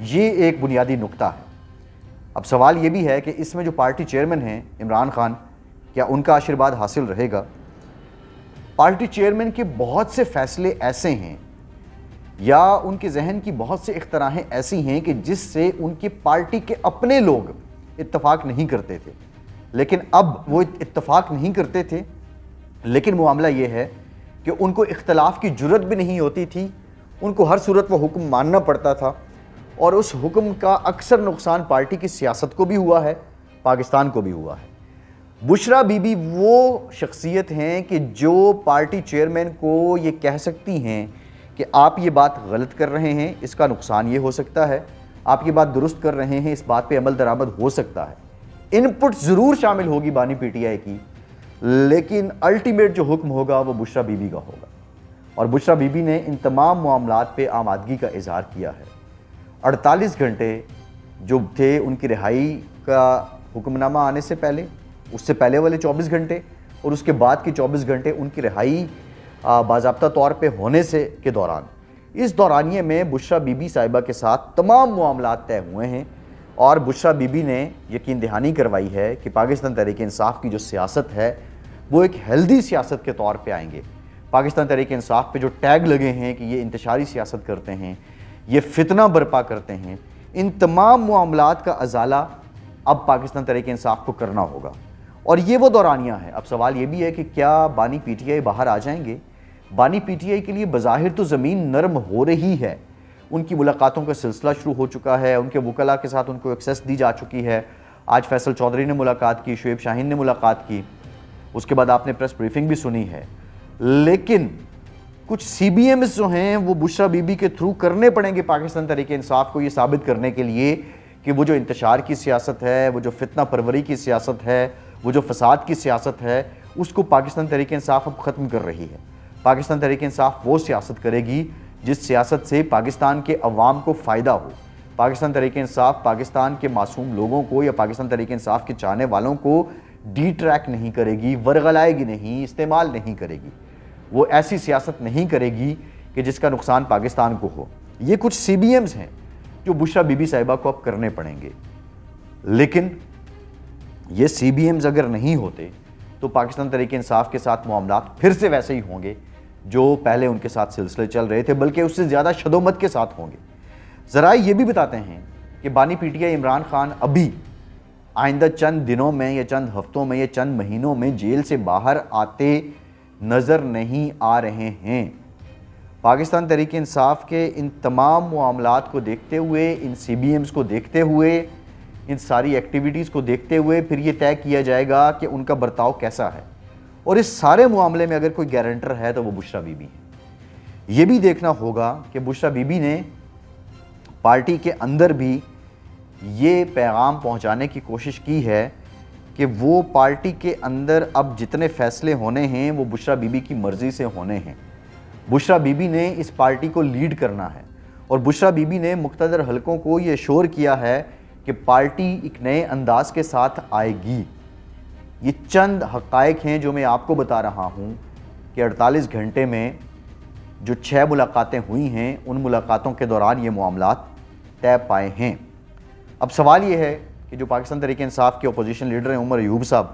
یہ ایک بنیادی نقطہ ہے۔ اب سوال یہ بھی ہے کہ اس میں جو پارٹی چیئرمین ہیں عمران خان، کیا ان کا آشرواد حاصل رہے گا؟ پارٹی چیئرمین کے بہت سے فیصلے ایسے ہیں یا ان کے ذہن کی بہت سے اختراعیں ایسی ہیں کہ جس سے ان کی پارٹی کے اپنے لوگ اتفاق نہیں کرتے تھے، لیکن اب وہ اتفاق نہیں کرتے تھے، لیکن معاملہ یہ ہے کہ ان کو اختلاف کی جرت بھی نہیں ہوتی تھی، ان کو ہر صورت وہ حکم ماننا پڑتا تھا، اور اس حکم کا اکثر نقصان پارٹی کی سیاست کو بھی ہوا ہے، پاکستان کو بھی ہوا ہے۔ بشرا بی بی وہ شخصیت ہیں کہ جو پارٹی چیئرمین کو یہ کہہ سکتی ہیں کہ آپ یہ بات غلط کر رہے ہیں، اس کا نقصان یہ ہو سکتا ہے، آپ یہ بات درست کر رہے ہیں، اس بات پہ عمل درآمد ہو سکتا ہے۔ ان پٹ ضرور شامل ہوگی بانی پی ٹی آئی کی، لیکن الٹیمیٹ جو حکم ہوگا وہ بشرا بی بی کا ہوگا، اور بشرا بی بی نے ان تمام معاملات پہ آمادگی کا اظہار کیا ہے۔ 48 گھنٹے جو تھے ان کی رہائی کا حکم نامہ آنے سے پہلے، اس سے پہلے والے 24 گھنٹے اور اس کے بعد کے 24 گھنٹے ان کی رہائی باضابطہ طور پہ ہونے سے کے دوران، اس دورانیے میں بشرا بی بی صاحبہ کے ساتھ تمام معاملات طے ہوئے ہیں، اور بشرا بی بی نے یقین دہانی کروائی ہے کہ پاکستان تحریک انصاف کی جو سیاست ہے وہ ایک ہیلدی سیاست کے طور پہ آئیں گے۔ پاکستان تحریک انصاف پہ جو ٹیگ لگے ہیں کہ یہ انتشاری سیاست کرتے ہیں، یہ فتنہ برپا کرتے ہیں، ان تمام معاملات کا ازالہ اب پاکستان تحریک انصاف کو کرنا ہوگا، اور یہ وہ دورانیہ ہے۔ اب سوال یہ بھی ہے کہ کیا بانی پی ٹی آئی باہر آ جائیں گے؟ بانی پی ٹی آئی کے لیے بظاہر تو زمین نرم ہو رہی ہے، ان کی ملاقاتوں کا سلسلہ شروع ہو چکا ہے، ان کے وکلاء کے ساتھ ان کو ایکسیس دی جا چکی ہے۔ آج فیصل چودھری نے ملاقات کی، شعیب شاہین نے ملاقات کی، اس کے بعد آپ نے پریس بریفنگ بھی سنی ہے، لیکن کچھ سی بی ایمز جو ہیں وہ بشرا بی بی کے تھرو کرنے پڑیں گے پاکستان تحریک انصاف کو، یہ ثابت کرنے کے لیے کہ وہ جو انتشار کی سیاست ہے، وہ جو فتنہ پروری کی سیاست ہے، وہ جو فساد کی سیاست ہے، اس کو پاکستان تحریک انصاف اب ختم کر رہی ہے۔ پاکستان تحریک انصاف وہ سیاست کرے گی جس سیاست سے پاکستان کے عوام کو فائدہ ہو۔ پاکستان تحریک انصاف پاکستان کے معصوم لوگوں کو یا پاکستان تحریک انصاف کے چاہنے والوں کو ڈی ٹریک نہیں کرے گی، ورغلائے گی نہیں، استعمال نہیں کرے گی، وہ ایسی سیاست نہیں کرے گی کہ جس کا نقصان پاکستان کو ہو۔ یہ کچھ سی بی ایمز ہیں جو بشرا بی بی صاحبہ کو اب کرنے پڑیں گے، لیکن یہ سی بی ایمز اگر نہیں ہوتے تو پاکستان تحریک انصاف کے ساتھ معاملات پھر سے ویسے ہی ہوں گے جو پہلے ان کے ساتھ سلسلے چل رہے تھے، بلکہ اس سے زیادہ شدومت کے ساتھ ہوں گے۔ ذرائع یہ بھی بتاتے ہیں کہ بانی P T I Imran Khan ابھی آئندہ چند دنوں میں یا چند ہفتوں میں یا چند مہینوں میں جیل سے باہر آتے نظر نہیں آ رہے ہیں۔ پاکستان تحریک انصاف کے ان تمام معاملات کو دیکھتے ہوئے، ان سی بی ایمز کو دیکھتے ہوئے، ان ساری ایکٹیویٹیز کو دیکھتے ہوئے پھر یہ طے کیا جائے گا کہ ان کا برتاؤ کیسا ہے، اور اس سارے معاملے میں اگر کوئی گارنٹر ہے تو وہ بشرا بی بی ہے۔ یہ بھی دیکھنا ہوگا کہ بشرا بی بی نے پارٹی کے اندر بھی یہ پیغام پہنچانے کی کوشش کی ہے کہ وہ پارٹی کے اندر اب جتنے فیصلے ہونے ہیں وہ بشرا بی بی کی مرضی سے ہونے ہیں۔ بشرا بی بی نے اس پارٹی کو لیڈ کرنا ہے، اور بشرا بی بی نے مقتدر حلقوں کو یہ شور کیا ہے کہ پارٹی ایک نئے انداز کے ساتھ آئے گی۔ یہ چند حقائق ہیں جو میں آپ کو بتا رہا ہوں کہ 48 گھنٹے میں جو 6 ملاقاتیں ہوئی ہیں، ان ملاقاتوں کے دوران یہ معاملات طے پائے ہیں۔ اب سوال یہ ہے کہ جو پاکستان تحریک انصاف کے اپوزیشن لیڈر ہیں عمر ایوب صاحب،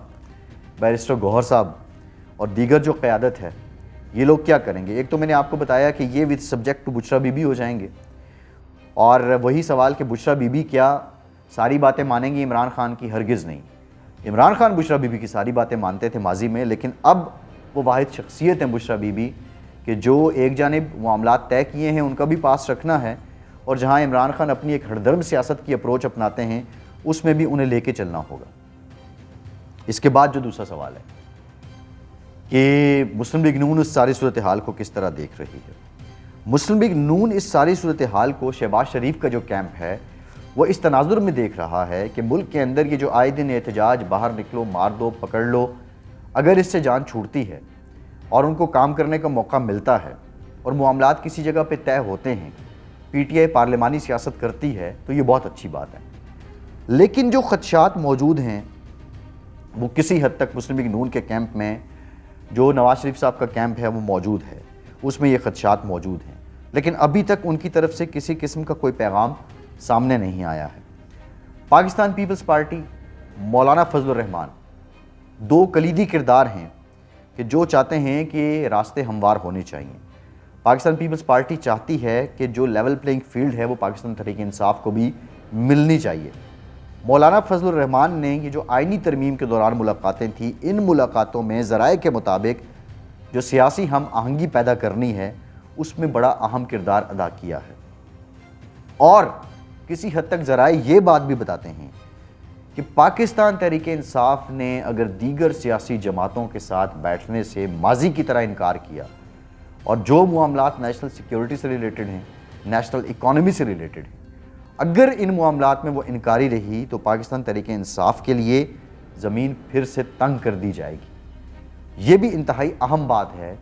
بیرسٹر گوہر صاحب اور دیگر جو قیادت ہے، یہ لوگ کیا کریں گے؟ ایک تو میں نے آپ کو بتایا کہ یہ with subject to Bushra Bibi بی ہو جائیں گے، اور وہی سوال کہ بشرا بی بی کیا ساری باتیں مانیں گی عمران خان کی؟ ہرگز نہیں۔ عمران خان بشرا بی بی کی ساری باتیں مانتے تھے ماضی میں، لیکن اب وہ واحد شخصیت ہیں بشرا بی بی کہ جو ایک جانب معاملات طے کیے ہیں ان کا بھی پاس رکھنا ہے، اور جہاں عمران خان اپنی ایک ہردرم سیاست کی اپروچ اپناتے ہیں اس میں بھی انہیں لے کے چلنا ہوگا۔ اس کے بعد جو دوسرا سوال ہے کہ مسلم لیگ نون اس ساری صورتحال کو کس طرح دیکھ رہی ہے۔ مسلم لیگ نون اس ساری صورتحال کو شہباز شریف کا جو کیمپ ہے وہ اس تناظر میں دیکھ رہا ہے کہ ملک کے اندر یہ جو آئے دن احتجاج، باہر نکلو، مار دو، پکڑ لو، اگر اس سے جان چھوٹتی ہے اور ان کو کام کرنے کا موقع ملتا ہے اور معاملات کسی جگہ پہ طے ہوتے ہیں، پی ٹی آئی پارلیمانی سیاست کرتی ہے، تو یہ بہت اچھی بات ہے۔ لیکن جو خدشات موجود ہیں وہ کسی حد تک مسلم لیگ نون کے کیمپ میں، جو نواز شریف صاحب کا کیمپ ہے وہ موجود ہے، اس میں یہ خدشات موجود ہیں، لیکن ابھی تک ان کی طرف سے کسی قسم کا کوئی پیغام سامنے نہیں آیا ہے۔ پاکستان پیپلز پارٹی، مولانا فضل الرحمان دو کلیدی کردار ہیں کہ جو چاہتے ہیں کہ راستے ہموار ہونے چاہیے۔ پاکستان پیپلز پارٹی چاہتی ہے کہ جو لیول پلینگ فیلڈ ہے وہ پاکستان تحریک انصاف کو بھی ملنی چاہیے۔ مولانا فضل الرحمان نے یہ جو آئینی ترمیم کے دوران ملاقاتیں تھیں، ان ملاقاتوں میں ذرائع کے مطابق جو سیاسی ہم آہنگی پیدا کرنی ہے اس میں بڑا اہم کردار ادا کیا ہے، اور کسی حد تک ذرائع یہ بات بھی بتاتے ہیں کہ پاکستان تحریک انصاف نے اگر دیگر سیاسی جماعتوں کے ساتھ بیٹھنے سے ماضی کی طرح انکار کیا اور جو معاملات نیشنل سیکیورٹی سے ریلیٹڈ ہیں، نیشنل اکانومی سے ریلیٹڈ ہیں، اگر ان معاملات میں وہ انکاری رہی تو پاکستان تحریک انصاف کے لیے زمین پھر سے تنگ کر دی جائے گی۔ یہ بھی انتہائی اہم بات ہے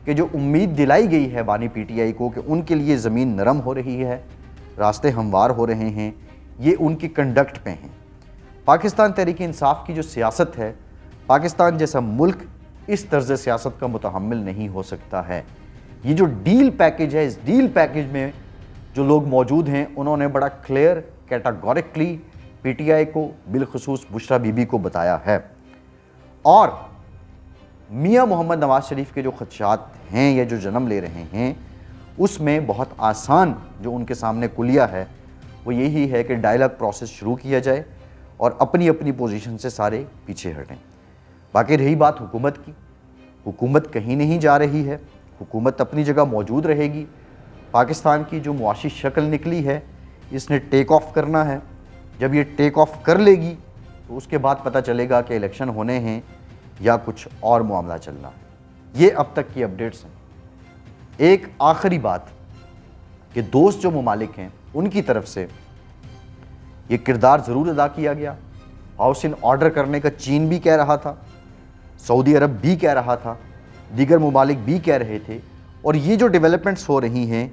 کہ جو امید دلائی گئی ہے بانی پی ٹی آئی کو کہ ان کے لیے زمین نرم ہو رہی ہے، راستے ہموار ہو رہے ہیں، یہ ان کی کنڈکٹ پہ ہیں۔ پاکستان تحریک انصاف کی جو سیاست ہے، پاکستان جیسا ملک اس طرز سیاست کا متحمل نہیں ہو سکتا ہے۔ یہ جو ڈیل پیکج ہے، اس ڈیل پیکج میں جو لوگ موجود ہیں انہوں نے بڑا کلیئر کیٹاگورکلی پی ٹی آئی کو، بالخصوص بشرا بی بی کو بتایا ہے، اور میاں محمد نواز شریف کے جو خدشات ہیں یا جو جنم لے رہے ہیں اس میں بہت آسان جو ان کے سامنے کلیہ ہے وہ یہی ہے کہ ڈائلاگ پروسیس شروع کیا جائے اور اپنی اپنی پوزیشن سے سارے پیچھے ہٹیں۔ باقی رہی بات حکومت کی، حکومت کہیں نہیں جا رہی ہے، حکومت اپنی جگہ موجود رہے گی۔ پاکستان کی جو معاشی شکل نکلی ہے اس نے ٹیک آف کرنا ہے، جب یہ ٹیک آف کر لے گی تو اس کے بعد پتہ چلے گا کہ الیکشن ہونے ہیں یا کچھ اور معاملہ چلنا ہے۔ یہ اب تک کی اپڈیٹس ہیں۔ ایک آخری بات کہ دوست جو ممالک ہیں ان کی طرف سے یہ کردار ضرور ادا کیا گیا۔ ہاؤس ان آرڈر کرنے کا چین بھی کہہ رہا تھا، سعودی عرب بھی کہہ رہا تھا، دیگر ممالک بھی کہہ رہے تھے، اور یہ جو ڈیولپمنٹس ہو رہی ہیں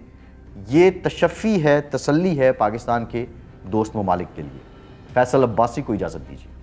یہ تشفی ہے، تسلی ہے پاکستان کے دوست ممالک کے لیے۔ فیصل عباسی کو اجازت دیجیے۔